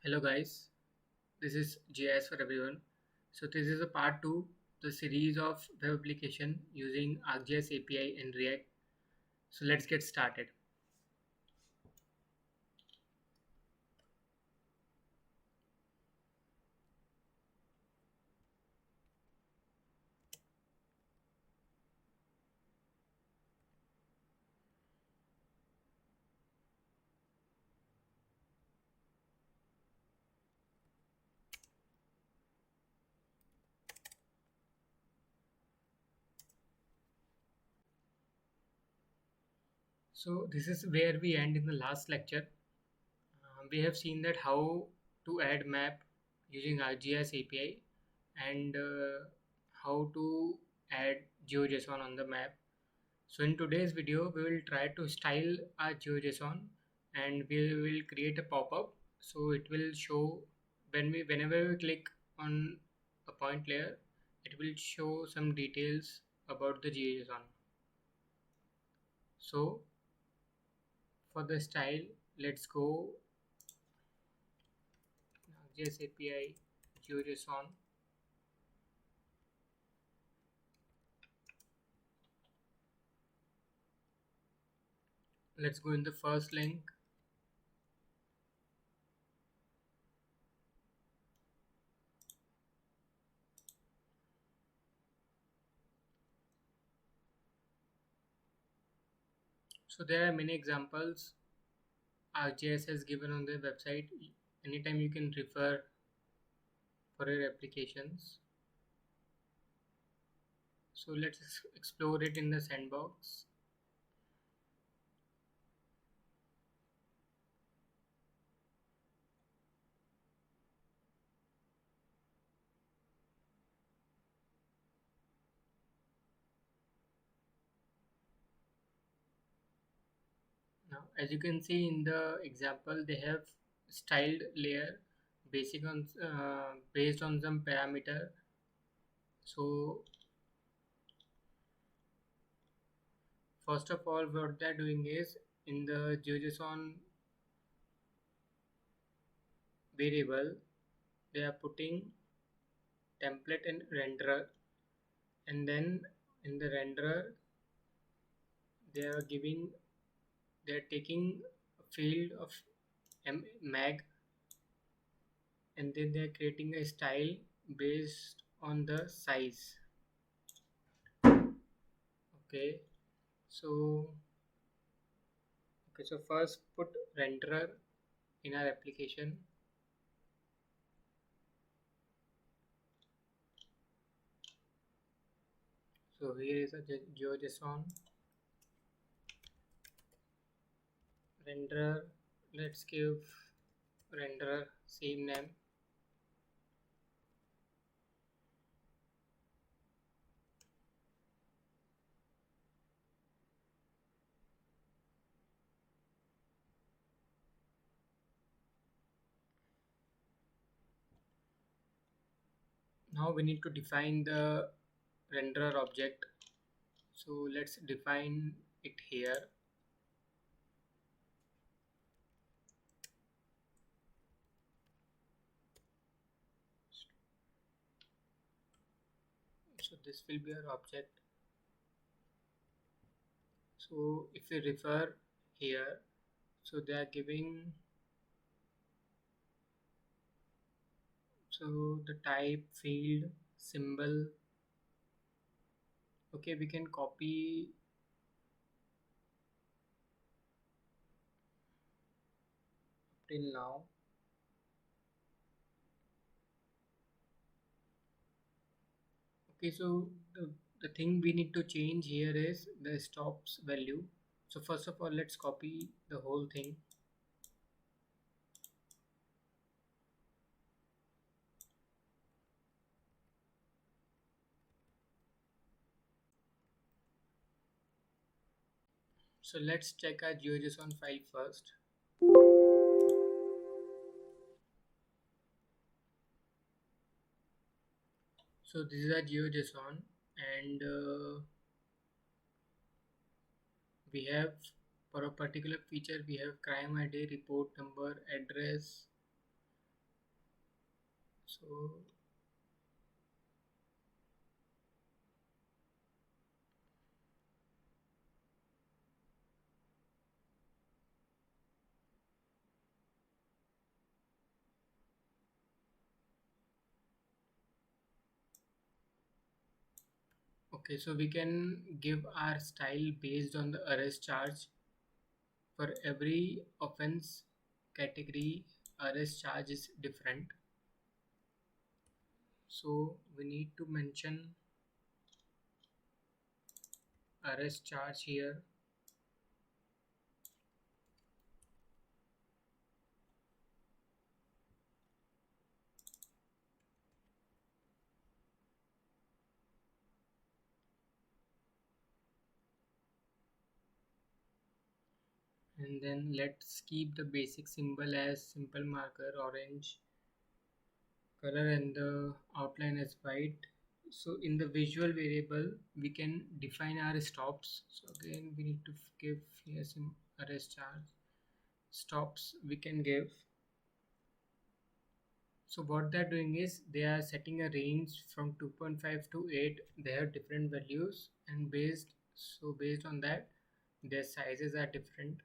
Hello guys, this is GIS for everyone. So this is a part 2, the series of web application using ArcGIS API and React. So let's get started. So this is where we end in the last lecture. We have seen that how to add map using ArcGIS API and how to add GeoJSON on the map. So in today's video, we will try to style our GeoJSON and we will create a pop-up. So it will show whenever we click on a point layer, it will show some details about the GeoJSON. So for the style, let's go ArcGIS API GeoJSON. Let's go in the first link. So there are many examples ArcGIS has given on their website. Anytime you can refer for your applications. So let's explore it in the sandbox. Now, as you can see in the example, they have styled layer based on some parameter. So first of all, what they're doing is in the GeoJSON variable, they are putting template and renderer, and then in the renderer, they are giving they're taking a field of mag, and then they're creating a style based on the size. Okay, so first put renderer in our application. So here is a GeoJSON renderer. Let's give renderer same name. Now we need to define the renderer object. So let's define it here. So this will be our object. So if we refer here, so they are giving, so the type, field, symbol. Okay, we can copy till now. Okay, so the thing we need to change here is the stops value. So first of all, let's copy the whole thing. So let's check our GeoJSON file first. So this is our GeoJSON, and we have, for a particular feature, we have crime ID, report number, address, So okay, so we can give our style based on the arrest charge. For every offense category, arrest charge is different. So we need to mention arrest charge here, and then let's keep the basic symbol as simple marker orange color and the outline as white. So in the visual variable we can define our stops. So again we need to give here some arrest charge stops we can give. So what they're doing is they are setting a range from 2.5 to 8. They have different values, and based on that their sizes are different,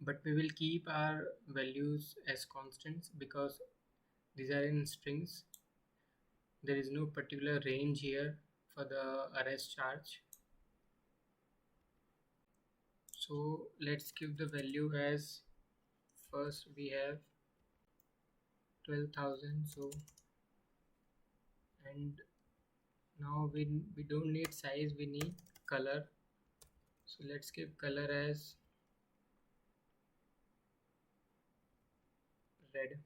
but we will keep our values as constants because these are in strings. There is no particular range here for the arrest charge. So let's give the value as first we have 12,000. So and now we don't need size, we need color. So let's give color as red,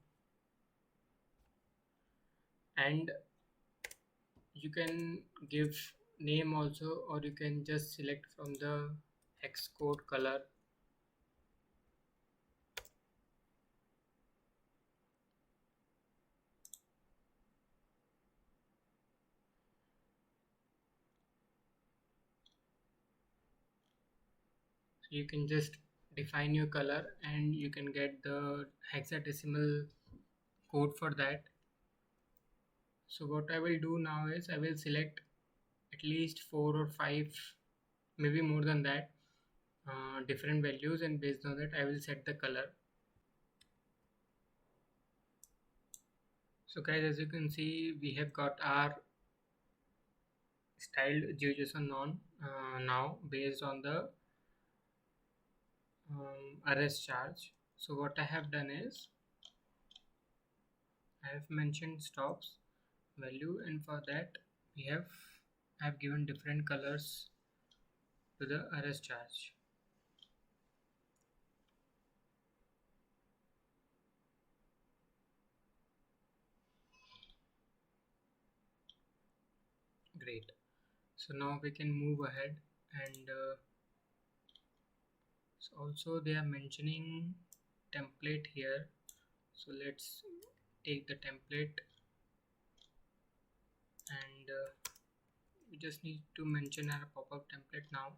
and you can give name also, or you can just select from the hex code color. So you can just define your color and you can get the hexadecimal code for that. So what I will do now is I will select at least 4 or 5, maybe more than that, different values, and based on that I will set the color. So guys, as you can see, we have got our styled GeoJSON non now based on the arrest charge. So what I have done is I have mentioned stops value, and for that we have I have given different colors to the arrest charge. Great. So now we can move ahead, and so also they are mentioning template here. So let's take the template, and we just need to mention our pop-up template now.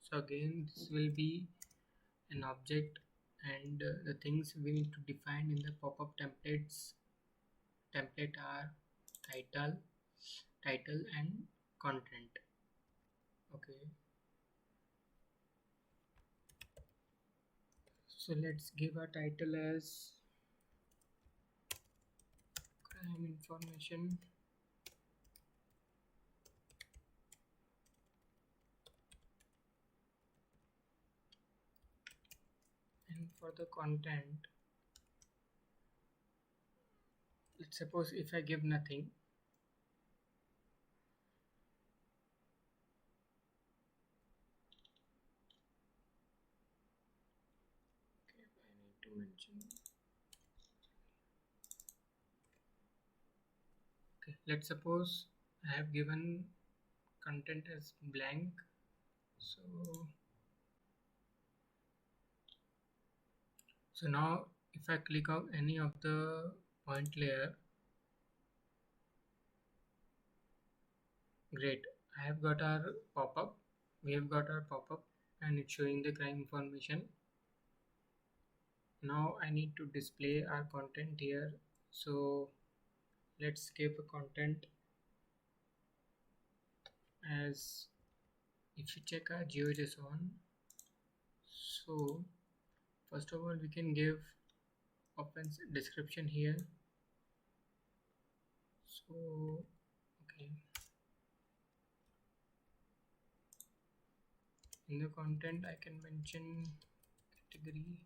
So again this will be an object, and the things we need to define in the pop-up template are title and content. Okay, so let's give a title as crime information, and for the content, let's suppose if I give nothing. Okay, I need to mention. Okay, let's suppose I have given content as blank. So now if I click on any of the point layer, Great. I have got our pop-up. We have got our pop-up and it's showing the crime information. Now I need to display our content here. So let's give a content as, if you check our GeoJSON, so first of all we can give offense description here. So okay, in the content I can mention category.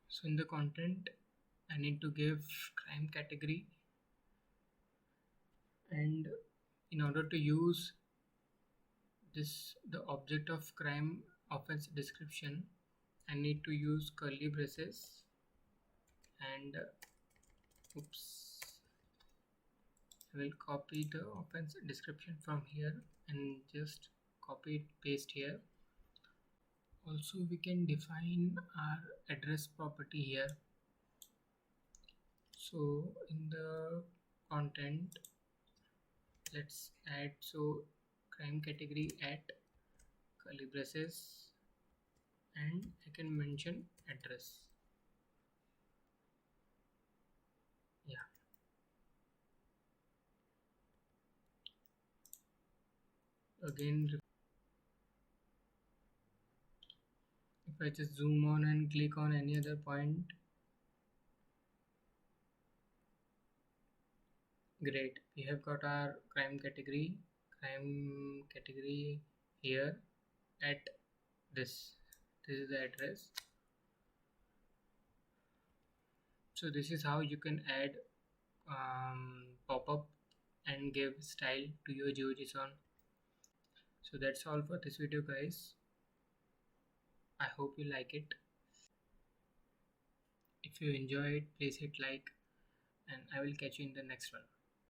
So in the content I need to give crime category, and in order to use this the object of crime offense description, I need to use curly braces and oops, I will copy the offense description from here and just copy it, paste here. Also we can define our address property here. So in the content, let's add, so crime category at curly braces, and I can mention address. Yeah, again if I just zoom on and click on any other point, great, we have got our crime category here at this is the address. So this is how you can add pop-up and give style to your GeoJSON. So that's all for this video guys. I hope you like it. If you enjoy it, please hit like, and I will catch you in the next one.